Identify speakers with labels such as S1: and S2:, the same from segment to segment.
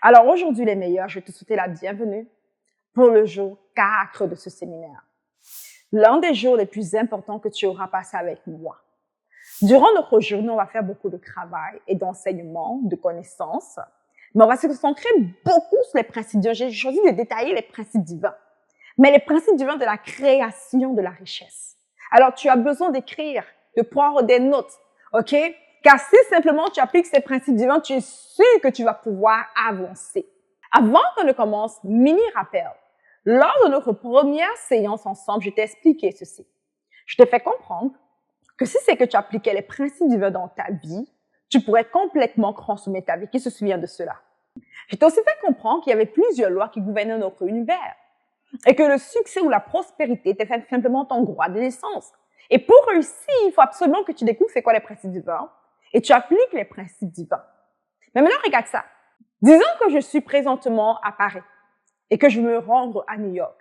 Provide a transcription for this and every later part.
S1: Alors aujourd'hui les meilleurs, je vais te souhaiter la bienvenue pour le jour 4 de ce séminaire. L'un des jours les plus importants que tu auras passé avec moi. Durant notre journée, on va faire beaucoup de travail et d'enseignement, de connaissances, mais on va se concentrer beaucoup sur les principes divins. J'ai choisi de détailler les principes divins, mais les principes divins de la création de la richesse. Alors tu as besoin d'écrire, de prendre des notes, ok? Car si simplement tu appliques ces principes divins, tu es sûr que tu vas pouvoir avancer. Avant qu'on ne commence, mini rappel. Lors de notre première séance ensemble, je t'ai expliqué ceci. Je t'ai fait comprendre que si c'est que tu appliquais les principes divins dans ta vie, tu pourrais complètement transformer ta vie. Qui se souvient de cela? Je t'ai aussi fait comprendre qu'il y avait plusieurs lois qui gouvernaient notre univers et que le succès ou la prospérité était simplement ton droit de naissance. Et pour réussir, il faut absolument que tu découvres c'est quoi les principes divins et tu appliques les principes divins. Mais maintenant, regarde ça. Disons que je suis présentement à Paris et que je veux me rendre à New York.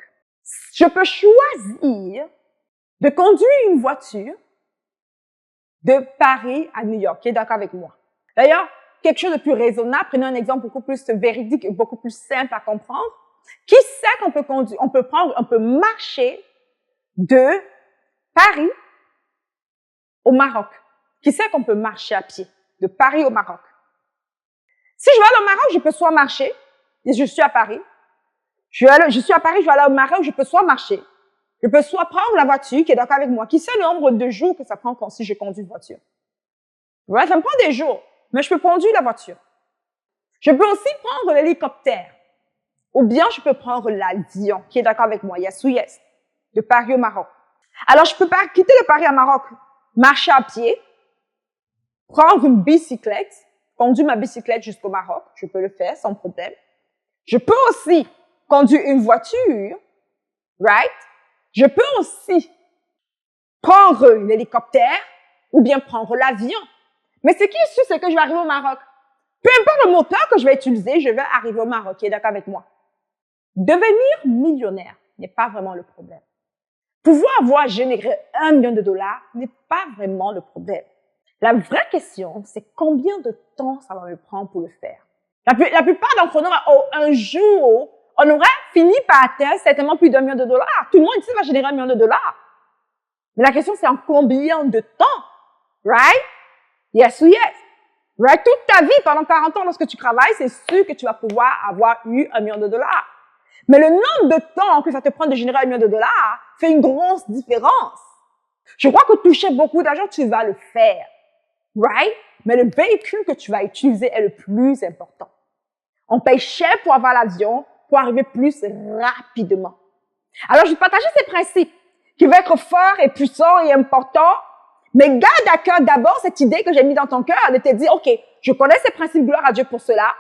S1: Je peux choisir de conduire une voiture de Paris à New York. Qui est d'accord avec moi? D'ailleurs, quelque chose de plus raisonnable, prenons un exemple beaucoup plus véridique et beaucoup plus simple à comprendre. Qui sait qu'on peut conduire, on peut marcher de Paris au Maroc? Qui sait qu'on peut marcher à pied de Paris au Maroc? Si je vais aller au Maroc, je peux soit marcher, et je suis à Paris. Je suis à Paris, je vais aller au Maroc, je peux soit marcher, je peux soit prendre la voiture, qui est d'accord avec moi. Qui sait le nombre de jours que ça prend quand si je conduis une voiture? Ouais, ça me prend des jours, mais je peux conduire la voiture. Je peux aussi prendre l'hélicoptère, ou bien je peux prendre l'avion, qui est d'accord avec moi, yes ou yes, de Paris au Maroc. Alors, je peux pas quitter le Paris au Maroc, marcher à pied, prendre une bicyclette, conduire ma bicyclette jusqu'au Maroc, je peux le faire sans problème. Je peux aussi conduire une voiture, right? Je peux aussi prendre l'hélicoptère ou bien prendre l'avion. Mais ce qui est sûr, c'est que je vais arriver au Maroc. Peu importe le moteur que je vais utiliser, je vais arriver au Maroc. Qui est d'accord avec moi? Devenir millionnaire n'est pas vraiment le problème. Pouvoir générer $1 million n'est pas vraiment le problème. La vraie question, c'est combien de temps ça va me prendre pour le faire. La plupart d'entre nous, un jour, on aurait fini par atteindre certainement plus $1 million. Tout le monde ici va générer $1 million. Mais la question, c'est en combien de temps? Right? Yes ou yes? Right? Toute ta vie, pendant 40 ans, lorsque tu travailles, c'est sûr que tu vas pouvoir avoir eu $1 million. Mais le nombre de temps que ça te prend de générer $1 million fait une grosse différence. Je crois que toucher beaucoup d'argent, tu vas le faire. Right? Mais le véhicule que tu vas utiliser est le plus important. On paye cher pour avoir l'avion, pour arriver plus rapidement. Alors, je vais partager ces principes qui vont être forts et puissants et importants, mais garde à cœur d'abord cette idée que j'ai mise dans ton cœur de te dire, OK, je connais ces principes, gloire à Dieu pour cela,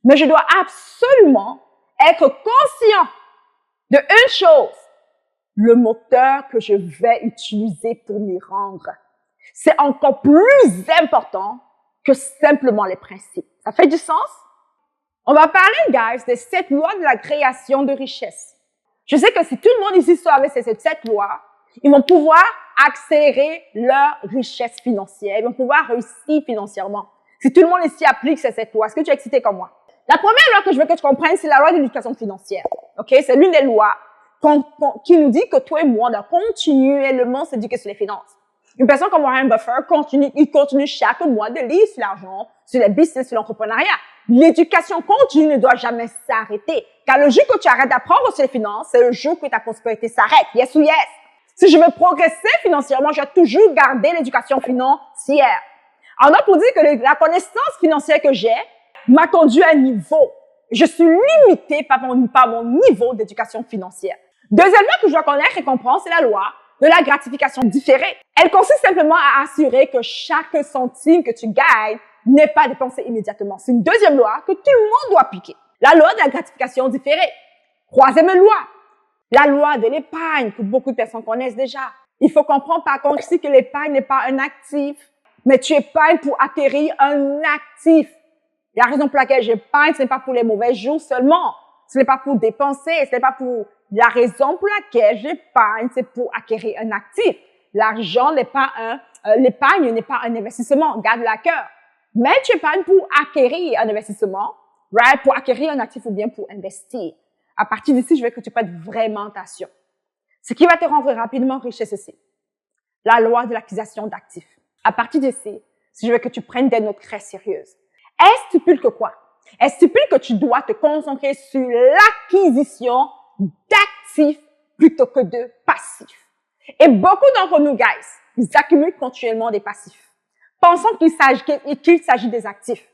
S1: mais je dois absolument être conscient de une chose, le moteur que je vais utiliser pour m'y rendre. C'est encore plus important que simplement les principes. Ça fait du sens? On va parler, guys, des 7 lois de la création de richesse. Je sais que si tout le monde ici savait ces 7 lois, ils vont pouvoir accélérer leur richesse financière. Ils vont pouvoir réussir financièrement. Si tout le monde ici applique ces 7 lois, est-ce que tu es excité comme moi? La première loi que je veux que tu comprennes, c'est la loi de l'éducation financière. OK? C'est l'une des lois qui nous dit que toi et moi, on doit continuellement s'éduquer sur les finances. Une personne comme Warren Buffett il continue chaque mois de lire sur l'argent, sur les business, sur l'entrepreneuriat. L'éducation continue ne doit jamais s'arrêter. Car le jour que tu arrêtes d'apprendre sur les finances, c'est le jour que ta prospérité s'arrête. Yes ou yes? Si je veux progresser financièrement, je dois toujours garder l'éducation financière. Alors, pour dire que la connaissance financière que j'ai m'a conduit à un niveau. Je suis limitée par mon niveau d'éducation financière. Deuxième loi que je dois connaître et comprendre, c'est la loi de la gratification différée. Elle consiste simplement à assurer que chaque centime que tu gagnes n'est pas dépensé immédiatement. C'est une deuxième loi que tout le monde doit appliquer. La loi de la gratification différée. Troisième loi, la loi de l'épargne que beaucoup de personnes connaissent déjà. Il faut comprendre par contre ici que l'épargne n'est pas un actif, mais tu épargnes pour acquérir un actif. La raison pour laquelle j'épargne, ce n'est pas pour les mauvais jours seulement. Ce n'est pas pour dépenser, ce n'est pas pour la raison pour laquelle j'épargne, c'est pour acquérir un actif. L'argent n'est pas l'épargne n'est pas un investissement, garde-le à cœur. Mais tu épargnes pour acquérir un investissement, right? Pour acquérir un actif ou bien pour investir. À partir d'ici, je veux que tu prêtes vraiment attention. Ce qui va te rendre rapidement riche, c'est ceci. La loi de l'acquisition d'actifs. À partir d'ici, si je veux que tu prennes des notes très sérieuses. Elle stipule que quoi? Elle stipule que tu dois te concentrer sur l'acquisition d'actifs plutôt que de passifs. Et beaucoup d'entre nous, guys, ils accumulent continuellement des passifs, pensant qu'il s'agit des actifs.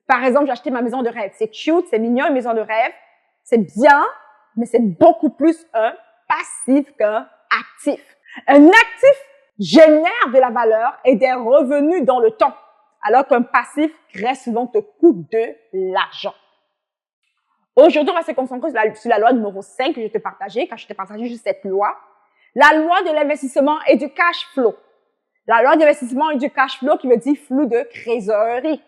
S1: Par exemple, j'ai acheté ma maison de rêve. C'est cute, c'est mignon, une maison de rêve. C'est bien, mais c'est beaucoup plus un passif qu'un actif. Un actif génère de la valeur et des revenus dans le temps, alors qu'un passif très souvent te coûte de l'argent. Aujourd'hui, on va se concentrer sur la loi numéro 5 que je vais te partager, quand je t'ai partagé juste cette loi. La loi de l'investissement et du cash flow. La loi de l'investissement et du cash flow qui veut dire flux de trésorerie.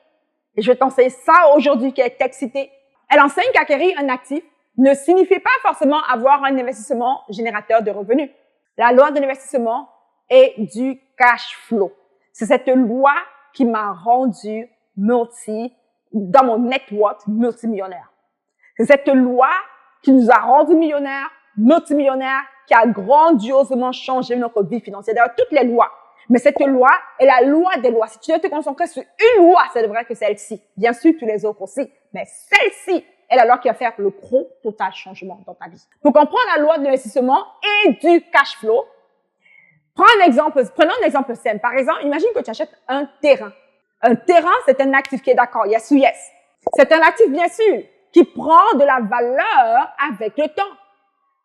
S1: Et je vais t'enseigner ça aujourd'hui qui est excité. Elle enseigne qu'acquérir un actif ne signifie pas forcément avoir un investissement générateur de revenus. La loi de l'investissement et du cash flow. C'est cette loi qui m'a rendu dans mon net worth, multimillionnaire. C'est cette loi qui nous a rendus millionnaires, multimillionnaires, qui a grandiosement changé notre vie financière. D'ailleurs, toutes les lois. Mais cette loi est la loi des lois. Si tu dois te concentrer sur une loi, ça devrait être celle-ci. Bien sûr, tous les autres aussi. Mais celle-ci est la loi qui va faire le gros total changement dans ta vie. Pour comprendre la loi de l'investissement et du cash flow, prenons un exemple simple. Par exemple, imagine que tu achètes un terrain. Un terrain, c'est un actif qui est d'accord. Yes ou yes. C'est un actif, bien sûr, qui prend de la valeur avec le temps.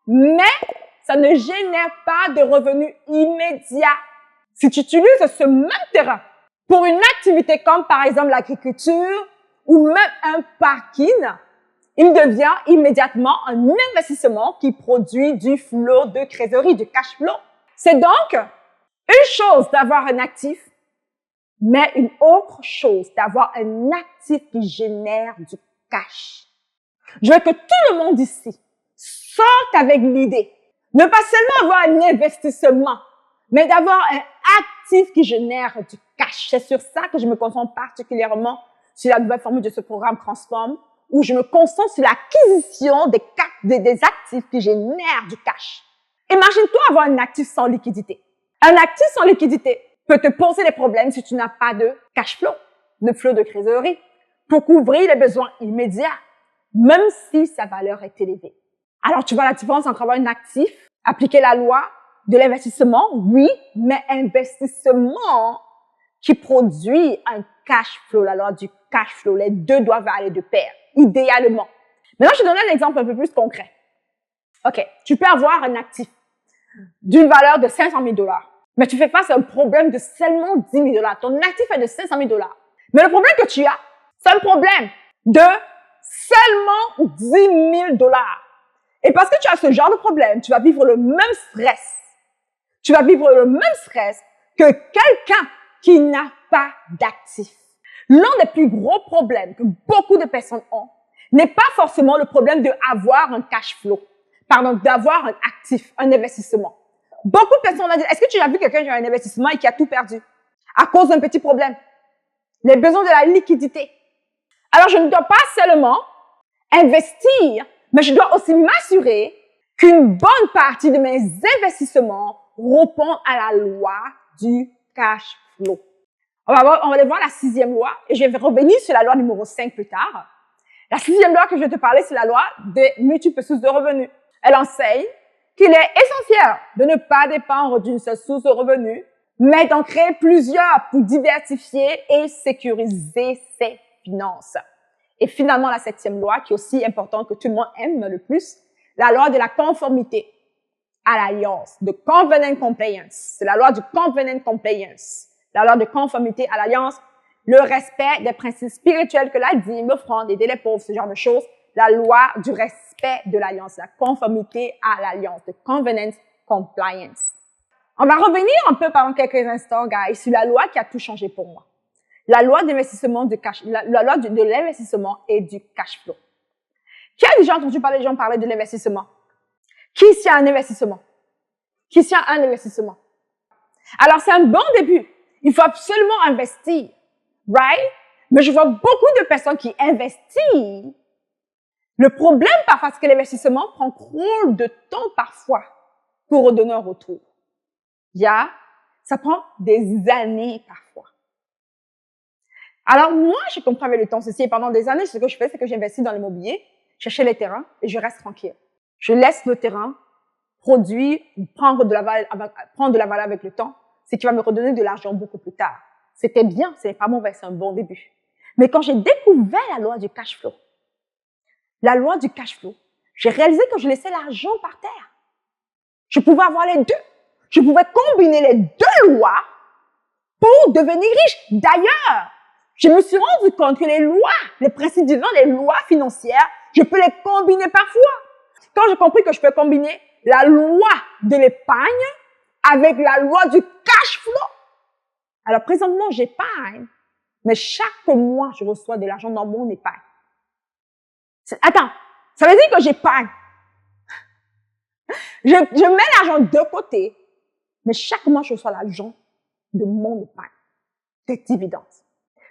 S1: Mais ça ne génère pas de revenus immédiats. Si tu utilises ce même terrain pour une activité comme par exemple l'agriculture ou même un parking, il devient immédiatement un investissement qui produit du flot de trésorerie, du cash flow. C'est donc une chose d'avoir un actif, mais une autre chose d'avoir un actif qui génère du cash. Je veux que tout le monde ici sorte avec l'idée, ne pas seulement avoir un investissement, mais d'avoir un actif qui génère du cash. C'est sur ça que je me concentre particulièrement sur la nouvelle formule de ce programme Transform, où je me concentre sur l'acquisition des actifs qui génèrent du cash. Imagine-toi avoir un actif sans liquidité. Un actif sans liquidité peut te poser des problèmes si tu n'as pas de cash flow, de flot de trésorerie, pour couvrir les besoins immédiats, même si sa valeur est élevée. Alors, tu vois la différence entre avoir un actif, appliquer la loi de l'investissement, oui, mais investissement qui produit un cash flow, la loi du cash flow. Les deux doivent aller de pair, idéalement. Maintenant, je te donne un exemple un peu plus concret. OK, tu peux avoir un actif d'une valeur de 500 000 $, mais tu fais face à un problème de seulement 10 000 $. Ton actif est de 500 000 $. Mais le problème que tu as, c'est un problème de seulement 10 000 $. Et parce que tu as ce genre de problème, tu vas vivre le même stress. Tu vas vivre le même stress que quelqu'un qui n'a pas d'actif. L'un des plus gros problèmes que beaucoup de personnes ont n'est pas forcément le problème d'avoir un cash flow, d'avoir un actif, un investissement. Beaucoup de personnes vont dire, est-ce que tu as vu quelqu'un qui a un investissement et qui a tout perdu à cause d'un petit problème? Les besoins de la liquidité. Alors, je ne dois pas seulement investir, mais je dois aussi m'assurer qu'une bonne partie de mes investissements répondent à la loi du cash flow. On va aller voir la 6e loi et je vais revenir sur la loi numéro 5 plus tard. La 6e loi que je vais te parler, c'est la loi des multiples sources de revenus. Elle enseigne qu'il est essentiel de ne pas dépendre d'une seule source de revenus, mais d'en créer plusieurs pour diversifier et sécuriser ses finances. Et finalement, la 7e loi, qui est aussi importante, que tout le monde aime le plus, la loi de la conformité à l'alliance, de covenant compliance. C'est la loi du covenant compliance. La loi de conformité à l'alliance, le respect des principes spirituels que la dîme, l'offrande, aider les pauvres, ce genre de choses. La loi du respect de l'alliance, la conformité à l'alliance, de covenant compliance. On va revenir un peu pendant quelques instants, guys, sur la loi qui a tout changé pour moi. La loi d'investissement la loi de l'investissement et du cash flow. Qui a déjà entendu parler des gens parler de l'investissement? Qui ici a un investissement? Qui ici a un investissement? Alors, c'est un bon début. Il faut absolument investir. Right? Mais je vois beaucoup de personnes qui investissent, Le problème parfois, c'est que l'investissement prend trop de temps parfois pour redonner un retour. Ça prend des années parfois. Alors moi, j'ai compris avec le temps ceci et pendant des années, ce que je fais, c'est que j'investis dans l'immobilier, j'achète les terrains et je reste tranquille. Je laisse le terrain produire, prendre de la valeur avec le temps, c'est qui va me redonner de l'argent beaucoup plus tard. C'était bien, c'est pas mauvais, c'est un bon début. Mais quand j'ai découvert la loi du cash flow, j'ai réalisé que je laissais l'argent par terre. Je pouvais avoir les deux. Je pouvais combiner les deux lois pour devenir riche. D'ailleurs, je me suis rendu compte que les lois, les principes divins, les lois financières, je peux les combiner parfois. Quand j'ai compris que je peux combiner la loi de l'épargne avec la loi du cash flow. Alors, présentement, j'épargne, mais chaque mois, je reçois de l'argent dans mon épargne. Attends, ça veut dire que j'épargne. Je mets l'argent de côté, mais chaque mois, je reçois l'argent de mon épargne, des dividendes.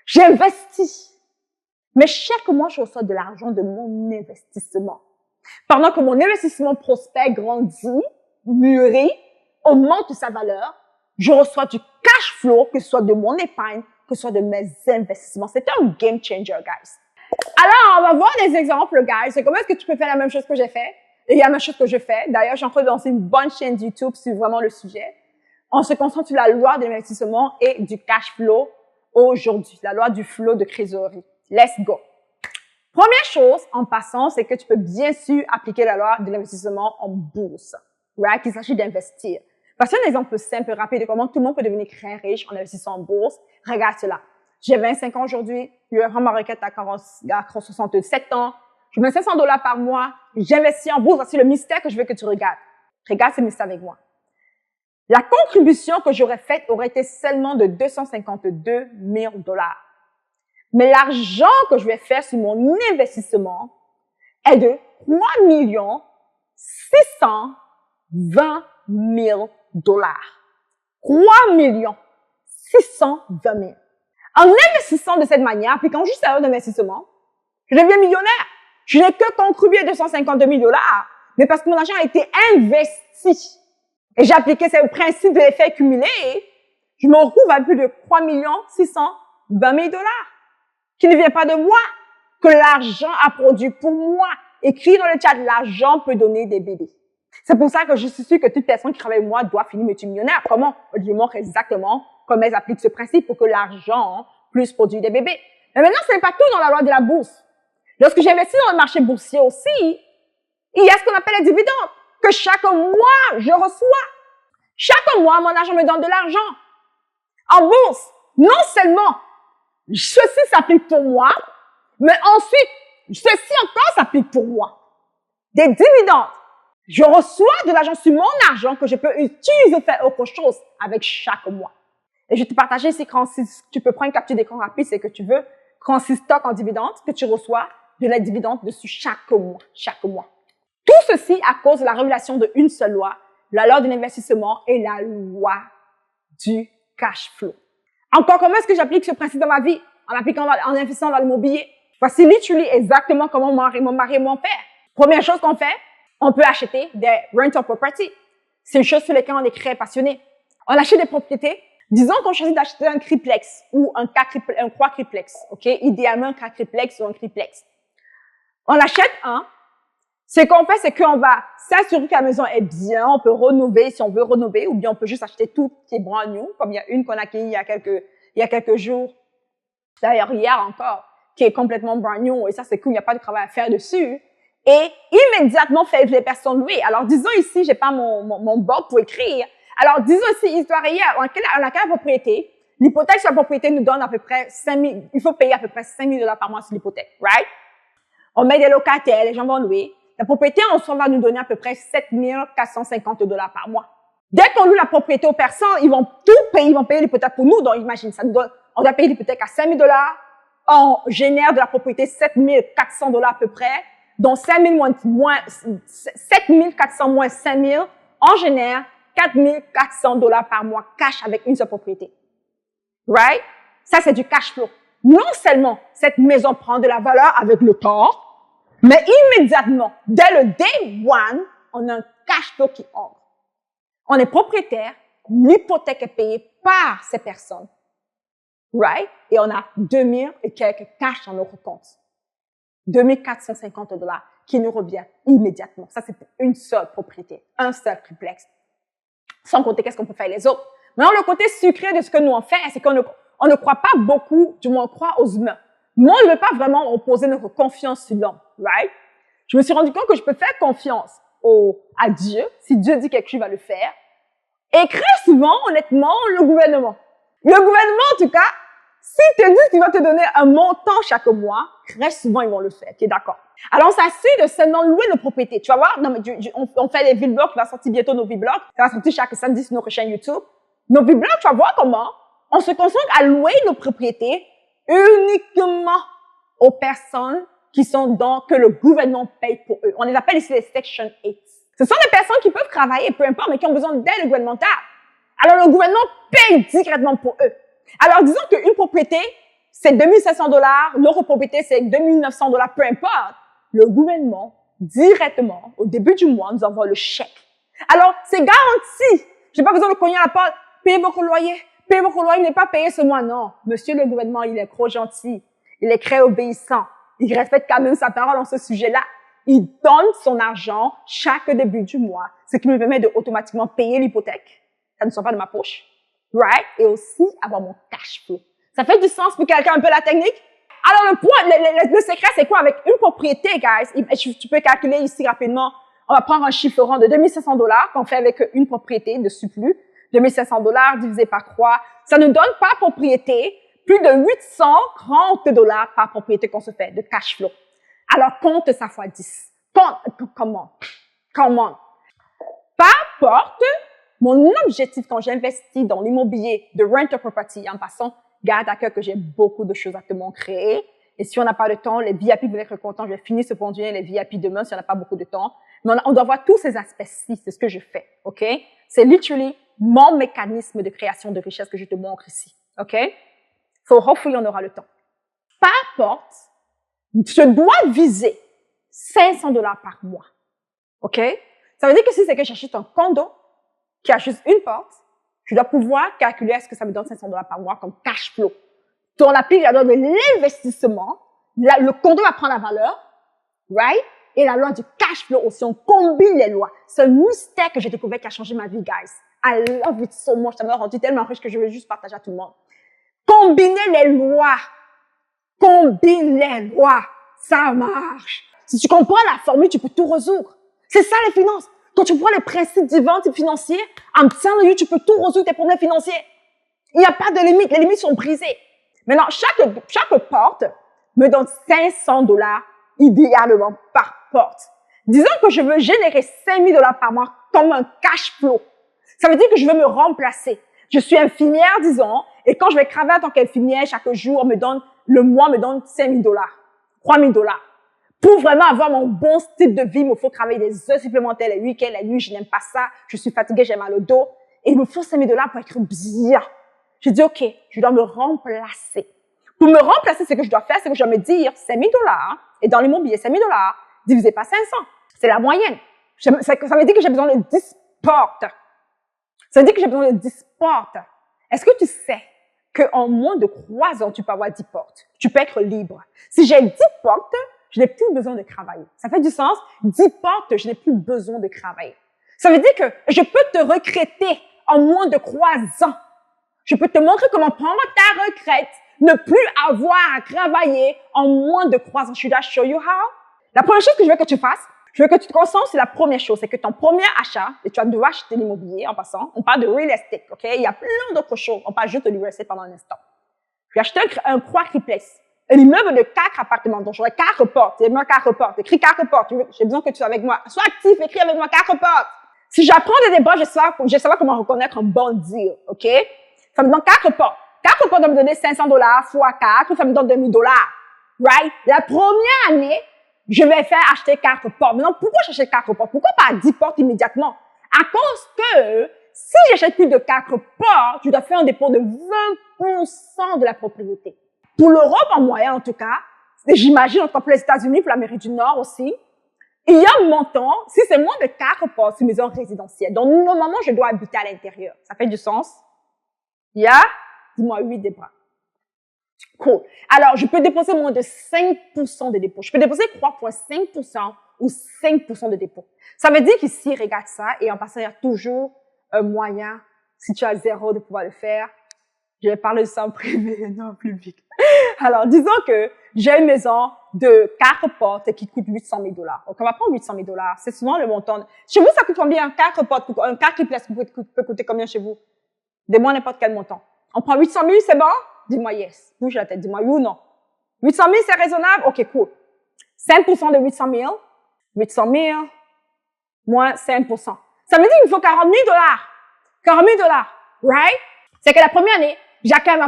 S1: J'investis, mais chaque mois, je reçois de l'argent de mon investissement. Pendant que mon investissement prospère, grandit, mûrit, augmente sa valeur, je reçois du cash flow, que ce soit de mon épargne, que ce soit de mes investissements. C'est un game changer, guys. Alors, on va voir des exemples, guys. C'est comment est-ce que tu peux faire la même chose que j'ai fait? Et il y a la même chose que je fais. D'ailleurs, j'ai en train de lancer une bonne chaîne YouTube sur vraiment le sujet. On se concentre sur la loi de l'investissement et du cash flow aujourd'hui. La loi du flow de trésorerie. Let's go. Première chose, en passant, c'est que tu peux bien sûr appliquer la loi de l'investissement en bourse. Right? Il s'agit d'investir. Voici un exemple simple, rapide de comment tout le monde peut devenir très riche en investissant en bourse. Regarde cela. J'ai 25 ans aujourd'hui. Je rends ma requête à 67 ans. Je mets $500 par mois. J'investis en bourse. Voici le mystère que je veux que tu regardes. Regarde ce mystère avec moi. La contribution que j'aurais faite aurait été seulement de $252 000. Mais l'argent que je vais faire sur mon investissement est de 3 620 000 $. 3 620 000. En investissant de cette manière, appliquant juste à d'investissement, je deviens millionnaire. Je n'ai que contribué $252 000, mais parce que mon argent a été investi. Et j'ai appliqué ce principe de l'effet cumulé, je me retrouve à plus de 3 620 000 $, qui ne vient pas de moi, que l'argent a produit pour moi. Écris dans le chat, l'argent peut donner des bébés. C'est pour ça que je suis sûre que toute personne qui travaille avec moi doit finir multimillionnaire. Comment? Je lui montre exactement comment elle applique ce principe pour que l'argent puisse produire des bébés. Mais maintenant, ce n'est pas tout dans la loi de la bourse. Lorsque j'investis dans le marché boursier aussi, il y a ce qu'on appelle les dividendes, que chaque mois, je reçois. Chaque mois, mon argent me donne de l'argent. En bourse, non seulement ceci s'applique pour moi, mais ensuite, ceci encore s'applique pour moi. Des dividendes. Je reçois de l'argent sur mon argent que je peux utiliser, faire autre chose avec chaque mois. Et je vais te partager ici, tu peux prendre une capture d'écran rapide, c'est que tu veux, quand c'est stock en dividendes, que tu reçois de la dividende dessus chaque mois. Tout ceci à cause de la révélation d'une seule loi, la loi de l'investissement et la loi du cash flow. Encore, comment est-ce que j'applique ce principe dans ma vie? En investissant dans l'immobilier. Voici literally exactement comment mon mari et mon père. Première chose qu'on fait, on peut acheter des rental property. C'est une chose sur laquelle on est très passionné. On achète des propriétés. Disons qu'on choisit d'acheter un triplex ou un quadriplex, ok? Idéalement un quadriplex ou un triplex. On achète un. Ce qu'on fait, c'est qu'on va s'assurer que la maison est bien. On peut rénover si on veut rénover, ou bien on peut juste acheter tout qui est brand new, comme il y a une qu'on a accueillie il y a quelques jours. D'ailleurs, hier encore, qui est complètement brand new, et ça, c'est cool, il n'y a pas de travail à faire dessus. Et immédiatement, fait les personnes louer. Alors, disons ici, j'ai pas mon board pour écrire. Alors, disons ici, histoire hier, on a quelle propriété? L'hypothèque sur la propriété nous donne à peu près 5 000, il faut payer à peu près 5 000 $ par mois sur l'hypothèque, right? On met des locataires, les gens vont louer. La propriété, en soi, va nous donner à peu près 7 450 $ par mois. Dès qu'on loue la propriété aux personnes, ils vont tout payer, ils vont payer l'hypothèque pour nous. Donc, imagine, ça nous donne, on doit payer l'hypothèque à 5 000 $. On génère de la propriété 7 400 $ à peu près. Donc, 7 400 moins 5 000, on génère 4 400 $ par mois cash avec une seule propriété. Right? Ça, c'est du cash flow. Non seulement cette maison prend de la valeur avec le temps, Mais immédiatement, dès le day one, on a un cash flow qui entre. On est propriétaire, l'hypothèque est payée par ces personnes. Right? Et on a 2000 et quelques cash dans notre compte. 2450 $ qui nous revient immédiatement. Ça, c'est pour une seule propriété, un seul triplex. Sans compter qu'est-ce qu'on peut faire les autres. Maintenant, le côté sucré de ce que nous on fait, c'est qu'on ne croit pas beaucoup, du moins on croit aux humains. Moi, on ne veut pas vraiment opposer notre confiance sur l'homme, right? Je me suis rendu compte que je peux faire confiance à Dieu. Si Dieu dit quelque chose, il va le faire. Et très souvent, honnêtement, le gouvernement. Le gouvernement, en tout cas, s'il te dit qu'il va te donner un montant chaque mois, très souvent, ils vont le faire. Tu es d'accord? Alors, on s'assure de seulement louer nos propriétés. Tu vas voir, non, mais on fait les vlogs, qui va sortir bientôt nos vlogs. Ça va sortir chaque samedi sur notre chaîne YouTube. Nos vlogs, tu vas voir comment on se concentre à louer nos propriétés uniquement aux personnes qui sont que le gouvernement paye pour eux. On les appelle ici les Section 8. Ce sont des personnes qui peuvent travailler, peu importe, mais qui ont besoin d'aide gouvernementale. Alors, le gouvernement paye directement pour eux. Alors, disons qu'une propriété, c'est 2500 $, l'autre propriété, c'est 2900 $, peu importe. Le gouvernement, directement, au début du mois, nous envoie le chèque. Alors, c'est garanti. J'ai pas besoin de cogner à la porte. Payez votre loyer. Payez votre loyer, il n'est pas payé ce mois. Non. Monsieur le gouvernement, il est trop gentil. Il est très obéissant. Il respecte quand même sa parole en ce sujet-là. Il donne son argent chaque début du mois, ce qui me permet de automatiquement payer l'hypothèque. Ça ne sort pas de ma poche. Right? Et aussi avoir mon cash flow. Ça fait du sens pour quelqu'un un peu la technique? Alors, le secret, c'est quoi? Avec une propriété, guys, tu peux calculer ici rapidement. On va prendre un chiffre rond de 2500 $ qu'on fait avec une propriété de surplus. 2500 $ divisé par 3. Ça nous donne par propriété plus de 830 $ par propriété qu'on se fait de cash flow. Alors, compte ça fois 10. Comment? Par porte, mon objectif quand j'investis dans l'immobilier de rental property, en passant, garde à cœur que j'ai beaucoup de choses à te montrer. Et si on n'a pas de temps, les VIP vont être contents. Je vais finir ce point les VIP demain si on n'a pas beaucoup de temps. Mais on doit voir tous ces aspects-ci. C'est ce que je fais. OK? C'est literally mon mécanisme de création de richesse que je te montre ici. OK? Hopefully, on aura le temps. Par porte, je dois viser 500 $ par mois. OK? Ça veut dire que si c'est que j'achète un condo qui a juste une porte, je dois pouvoir calculer est-ce que ça me donne 500 $ par mois comme cash flow. Donc, on applique la loi de l'investissement. Le condo va prendre la valeur, right? Et la loi du cash flow aussi. On combine les lois. C'est un mystère que j'ai découvert qui a changé ma vie, guys. I love it so much. Ça m'a rendu tellement riche que je veux juste partager à tout le monde. Combiner les lois. Combine les lois. Ça marche. Si tu comprends la formule, tu peux tout résoudre. C'est ça, les finances. Quand tu prends les principes divins financiers, I'm telling you, tu peux tout résoudre tes problèmes financiers. Il n'y a pas de limite. Les limites sont brisées. Maintenant, chaque porte me donne 500 $ idéalement par porte. Disons que je veux générer 5000 $ par mois comme un cash flow. Ça veut dire que je veux me remplacer. Je suis infirmière, disons, et quand je vais travailler en tant qu'infirmière, chaque jour le mois me donne 5000 $, 3000 $. Pour vraiment avoir mon bon style de vie, il me faut travailler des heures supplémentaires les week-ends, la nuit, je n'aime pas ça, je suis fatiguée, j'ai mal au dos, et il me faut 5000 $ pour être bien. Je dis, OK, je dois me remplacer. Pour me remplacer, ce que je dois faire, c'est que je dois me dire 5000 $, et dans l'immobilier, 5000 $ divisé par 500. C'est la moyenne. Ça veut dire que j'ai besoin de 10 portes. Ça veut dire que j'ai besoin de 10 portes. Est-ce que tu sais qu'en moins de 3 ans, tu peux avoir 10 portes? Tu peux être libre. Si j'ai 10 portes, je n'ai plus besoin de travailler. Ça fait du sens? 10 portes, je n'ai plus besoin de travailler. Ça veut dire que je peux te recruter en moins de 3 ans. Je peux te montrer comment prendre ta retraite, ne plus avoir à travailler en moins de 3 ans. Should I show you how? La première chose que je veux que tu fasses, je veux que tu te concentres sur la première chose, c'est que ton premier achat, et tu vas devoir acheter l'immobilier en passant, on parle de real estate, OK? Il y a plein d'autres choses. On parle juste de real estate pendant un instant. Je vais acheter un 3 triplex, un immeuble de 4 appartements, donc j'aurai 4 portes. C'est moi 4 portes. Écris 4 portes. J'ai besoin que tu sois avec moi. Sois actif, écris avec moi 4 portes. Si j'apprends des débats, je vais savoir comment reconnaître un bon deal, OK? Ça me donne 4 portes. 4 portes doivent me donner 500 $ fois 4, ça me donne 2000 $. Right? La première année, je vais faire acheter 4 portes. Maintenant, pourquoi j'achète 4 portes? Pourquoi pas 10 portes immédiatement? À cause que, si j'achète plus de 4 portes, je dois faire un dépôt de 20% de la propriété. Pour l'Europe, en moyenne, en tout cas, j'imagine, entre pour les États-Unis, pour l'Amérique du Nord aussi, il y a un montant, si c'est moins de 4 portes, c'est une maison résidentielle. Donc, normalement, je dois habiter à l'intérieur. Ça fait du sens? Il y a, dis-moi, 8 des bras. Cool. Alors, je peux déposer moins de 5% de dépôt. Je peux déposer 3,5% ou 5% de dépôt. Ça veut dire qu'ici, regarde ça, et en passant, il y a toujours un moyen, si tu as 0, de pouvoir le faire. Je vais parler de ça en privé, non en public. Alors, disons que j'ai une maison de 4 portes qui coûte 800 000 $. Donc, on va prendre 800 000 $. C'est souvent le montant. Chez vous, ça coûte combien? 4 portes, un 4 triplex peut coûter combien chez vous? Dis-moi n'importe quel montant. On prend 800 000, c'est bon? Dis-moi yes. Bouge la tête, dis-moi oui ou non. 800 000, c'est raisonnable? OK, cool. 5% de 800 000, 800 000, moins 5%. Ça veut dire qu'il me faut 40 000 $. 40 000 $, right? C'est que la première année, j'accueille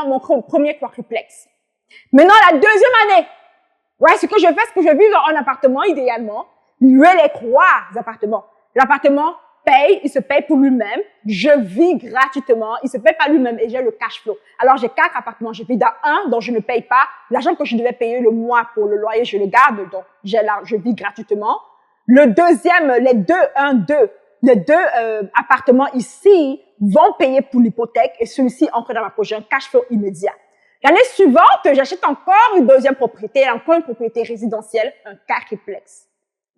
S1: mon premier quadruplex. Maintenant, la deuxième année, ouais, ce que je fais, c'est que je vis dans un appartement, idéalement, louer les 3 appartements. L'appartement paye, il se paye pour lui-même. Je vis gratuitement, il se paye pas lui-même et j'ai le cash flow. Alors, j'ai 4 appartements. Je vis dans un dont je ne paye pas. L'argent que je devais payer le mois pour le loyer, je le garde, donc je vis gratuitement. Le deuxième, les deux appartements ici vont payer pour l'hypothèque et celui-ci entre dans ma poche, un cash flow immédiat. L'année suivante, j'achète encore une deuxième propriété, encore une propriété résidentielle, un quadruplex,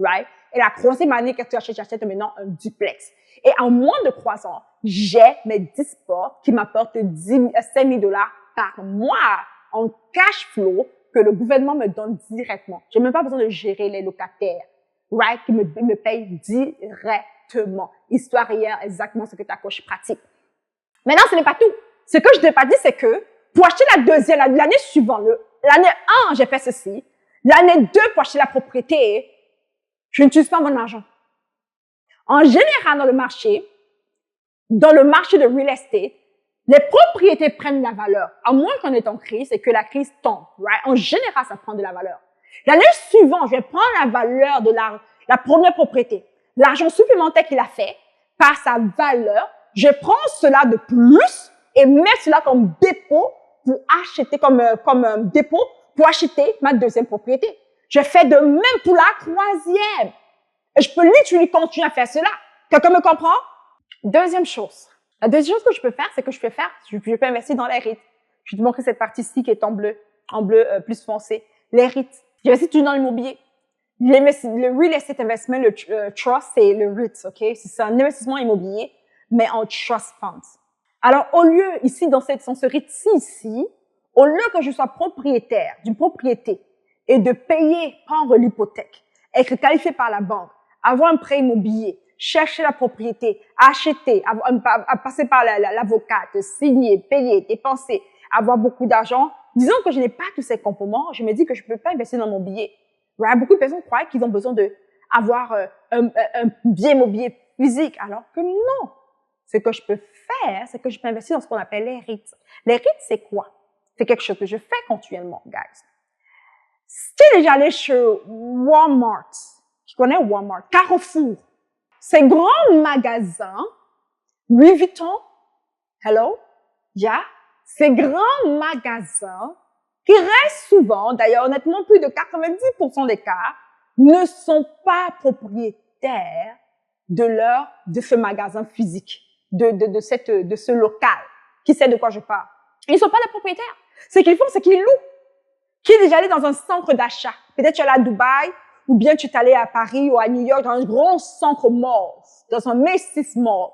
S1: right? Et la troisième année que tu achètes, j'achète maintenant un duplex. Et en moins de 3 ans, j'ai mes 10 portes qui m'apportent 5 000 $ par mois en cash flow que le gouvernement me donne directement. J'ai même pas besoin de gérer les locataires, right? Qui me payent directement. Histoire hier, exactement ce que ta coach pratique. Maintenant, ce n'est pas tout. Ce que je t'ai pas dit, c'est que pour acheter la deuxième, l'année suivante, l'année 1, j'ai fait ceci. L'année 2, pour acheter la propriété, je n'utilise pas mon argent. En général, dans le marché de real estate, les propriétés prennent de la valeur. À moins qu'on est en crise et que la crise tombe, right? En général, ça prend de la valeur. L'année suivante, je vais prendre la valeur de la première propriété. L'argent supplémentaire qu'il a fait, par sa valeur, je prends cela de plus et mets cela comme dépôt pour acheter, comme dépôt pour acheter ma deuxième propriété. Je fais de même pour la troisième. Et je peux littéralement continuer à faire cela. Quelqu'un me comprend? Deuxième chose. La deuxième chose que je peux faire, c'est que je peux investir dans les REIT. Je vais te montrer cette partie-ci qui est en bleu plus foncé. Les REIT. J'investis toujours dans l'immobilier. Le real estate investment, le trust, c'est le REIT, ok? C'est un investissement immobilier, mais en trust funds. Alors, au lieu, ici, dans ce REIT-ci, ici, au lieu que je sois propriétaire d'une propriété et de payer, prendre l'hypothèque, être qualifié par la banque, avoir un prêt immobilier, chercher la propriété, acheter, passer par l'avocate, signer, payer, dépenser, avoir beaucoup d'argent, disons que je n'ai pas tous ces comportements, je me dis que je ne peux pas investir dans mon billet. Right? Beaucoup de personnes croient qu'ils ont besoin d'avoir un bien immobilier physique, alors que non. Ce que je peux faire, c'est que je peux investir dans ce qu'on appelle les REIT. Les REIT, c'est quoi? C'est quelque chose que je fais continuellement, guys. Si tu es déjà allé chez Walmart, tu connais Walmart, Carrefour, ces grands magasins, Louis Vuitton, hello, yeah, ces grands magasins qui restent souvent, d'ailleurs honnêtement plus de 90% des cas, ne sont pas propriétaires de ce magasin physique, de ce local. Qui sait de quoi je parle? Ils ne sont pas les propriétaires. Ce qu'ils font, c'est qu'ils louent. Qui est déjà allé dans un centre d'achat? Peut-être tu es allé à Dubaï, ou bien tu es allé à Paris ou à New York dans un grand centre mall, dans un Macy's Mall.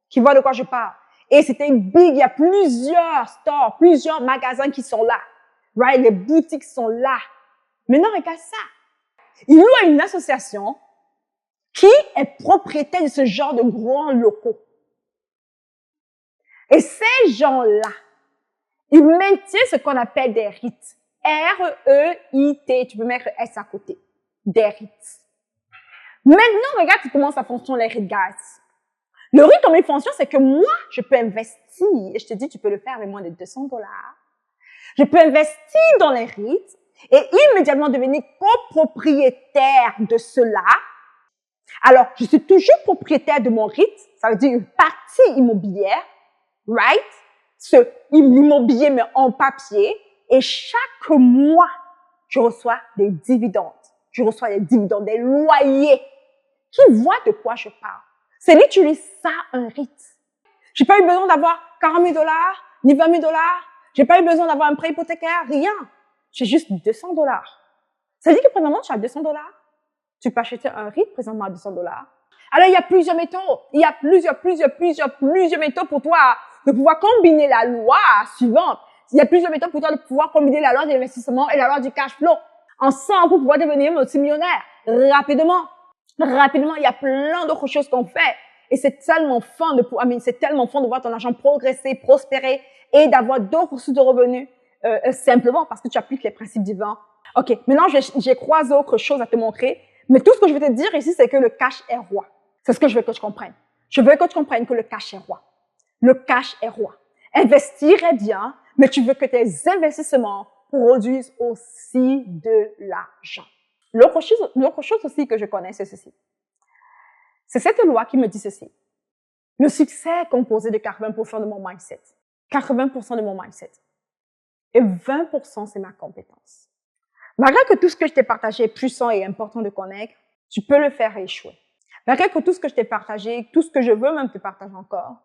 S1: Qui voit de quoi je parle? Et c'était big, il y a plusieurs stores, plusieurs magasins qui sont là. Right? Les boutiques sont là. Maintenant, regarde ça. Il loue à une association qui est propriétaire de ce genre de grands locaux. Et ces gens-là, ils maintiennent ce qu'on appelle des REIT. R-E-I-T. Tu peux mettre S à côté. Des REIT. Maintenant, regarde comment ça fonctionne les REIT, guys. Le REIT, comme il fonctionne, c'est que moi, je peux investir. Et je te dis, tu peux le faire avec moins de $200. Je peux investir dans les REIT et immédiatement devenir copropriétaire de cela. Alors, je suis toujours propriétaire de mon REIT, ça veut dire une partie immobilière, right? L'immobilier, mais en papier. Et chaque mois, je reçois des dividendes. Je reçois des dividendes, des loyers. Qui voit de quoi je parle? C'est literally ça un REIT. J'ai pas eu besoin d'avoir 40 000 $, ni 20 000 $. J'ai pas eu besoin d'avoir un prêt hypothécaire, rien. J'ai juste 200 $. Ça veut dire que présentement, tu as 200 $. Tu peux acheter un REIT présentement à 200 $. Alors, il y a plusieurs méthodes. Il y a plusieurs méthodes pour toi de pouvoir combiner la loi suivante. Il y a plusieurs méthodes pour toi de pouvoir combiner la loi de l'investissement et la loi du cash flow ensemble pour pouvoir devenir multimillionnaire rapidement. Rapidement, il y a plein d'autres choses qu'on fait. Et c'est tellement fun de voir ton argent progresser, prospérer et d'avoir d'autres sources de revenus simplement parce que tu appliques les principes divins. OK, maintenant, j'ai trois autres choses à te montrer. Mais tout ce que je veux te dire ici, c'est que le cash est roi. C'est ce que je veux que tu comprennes. Je veux que tu comprennes que le cash est roi. Le cash est roi. Investir est bien, mais tu veux que tes investissements produisent aussi de l'argent. L'autre chose aussi que je connais, c'est ceci. C'est cette loi qui me dit ceci. Le succès est composé de 80% de mon mindset. 80% de mon mindset. Et 20% c'est ma compétence. Malgré que tout ce que je t'ai partagé est puissant et important de connaître, tu peux le faire échouer. Malgré que tout ce que je t'ai partagé, tout ce que je veux même te partager encore,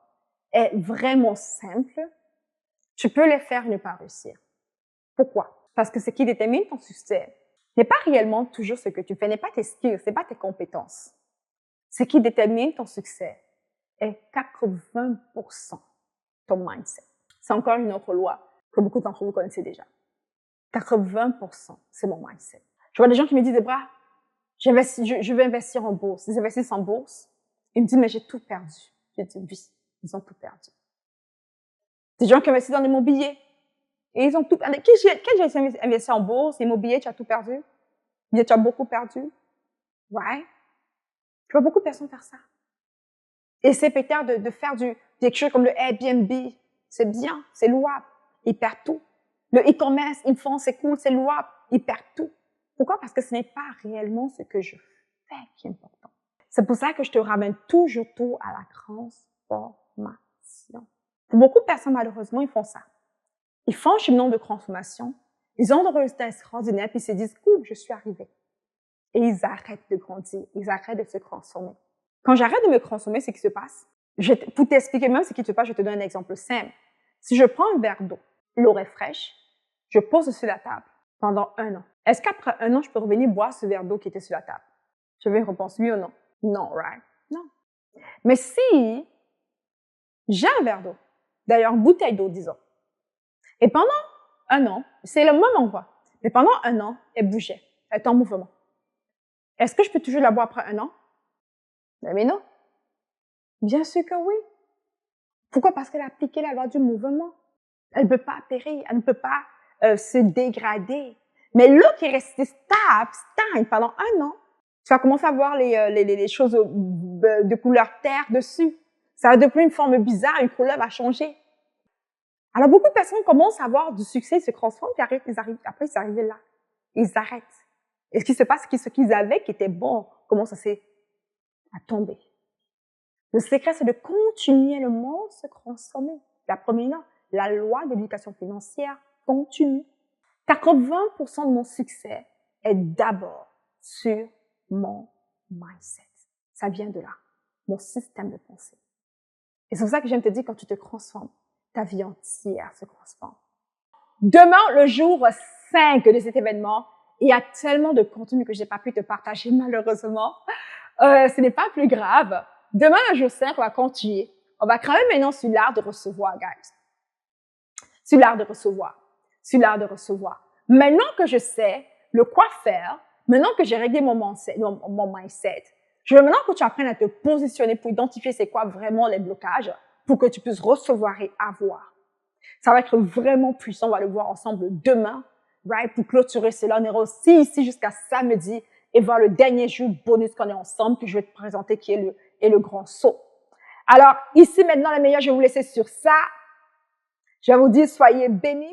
S1: est vraiment simple, tu peux le faire et ne pas réussir. Pourquoi? Parce que ce qui détermine ton succès n'est pas réellement toujours ce que tu fais, n'est pas tes skills, n'est pas tes compétences. Ce qui détermine ton succès est 80% ton mindset. C'est encore une autre loi que beaucoup d'entre vous connaissez déjà. 80%, c'est mon mindset. Je vois des gens qui me disent, Debra, je vais investir en bourse. Ils investissent en bourse. Ils me disent, mais j'ai tout perdu. Je dis, oui, ils ont tout perdu. Des gens qui investissent dans l'immobilier. Et ils ont tout perdu. Qui j'ai investi en bourse, immobilier, tu as tout perdu? Bien, tu as beaucoup perdu. Ouais. Je vois beaucoup de personnes faire ça. Et c'est peut-être de faire quelque chose comme le Airbnb. C'est bien, c'est louable. Ils perdent tout. Le e-commerce, ils me font, c'est cool, c'est louable. Ils perdent tout. Pourquoi? Parce que ce n'est pas réellement ce que je fais qui est important. C'est pour ça que je te ramène toujours à la transformation. Pour beaucoup de personnes, malheureusement, ils font ça. Ils font un chemin de transformation. Ils ont des résultats extraordinaires, puis ils se disent, cool, je suis arrivé. Et ils arrêtent de grandir. Ils arrêtent de se transformer. Quand j'arrête de me transformer, c'est ce qui se passe. Pour t'expliquer même ce qui se passe, je te donne un exemple simple. Si je prends un verre d'eau, l'eau est fraîche, je pose sur la table pendant 1 an. Est-ce qu'après 1 an, je peux revenir boire ce verre d'eau qui était sur la table? Je vais répondre oui ou non. Non, right? Non. Mais si j'ai un verre d'eau, d'ailleurs une bouteille d'eau, disons, et pendant 1 an, c'est le même endroit, mais pendant 1 an, elle bougeait, elle est en mouvement. Est-ce que je peux toujours la boire après 1 an? Mais non. Bien sûr que oui. Pourquoi? Parce qu'elle a appliqué la loi du mouvement. Elle ne peut pas périr, elle ne peut pas se dégrader. Mais l'eau qui est restée stagne pendant 1 an, tu vas commencer à voir les choses de couleur terre dessus. Ça va devenir une forme bizarre, une couleur va changer. Alors, beaucoup de personnes commencent à avoir du succès, ils se transforment, puis après, ils arrivent là. Ils arrêtent. Et ce qui se passe, c'est que ce qu'ils avaient qui était bon commence à tomber. Le secret, c'est de continuellement se transformer. La première, la loi de l'éducation financière continue. 80% de mon succès est d'abord sur mon mindset. Ça vient de là, mon système de pensée. Et c'est pour ça que j'aime te dire, quand tu te transformes, ta vie entière se transforme. Demain, le jour 5 de cet événement, il y a tellement de contenu que je n'ai pas pu te partager, malheureusement. Ce n'est pas plus grave. Demain, le jour 5, on va continuer. On va travailler maintenant sur l'art de recevoir, guys. Sur l'art de recevoir. Sur l'art de recevoir. Maintenant que je sais le quoi faire, maintenant que j'ai réglé mon mindset, je veux maintenant que tu apprennes à te positionner pour identifier c'est quoi vraiment les blocages pour que tu puisses recevoir et avoir. Ça va être vraiment puissant. On va le voir ensemble demain, right? Pour clôturer cela, on ira aussi ici jusqu'à samedi et voir le dernier jour bonus qu'on est ensemble que je vais te présenter qui est le grand saut. Alors, ici maintenant, les meilleurs, je vais vous laisser sur ça. Je vais vous dire, soyez bénis.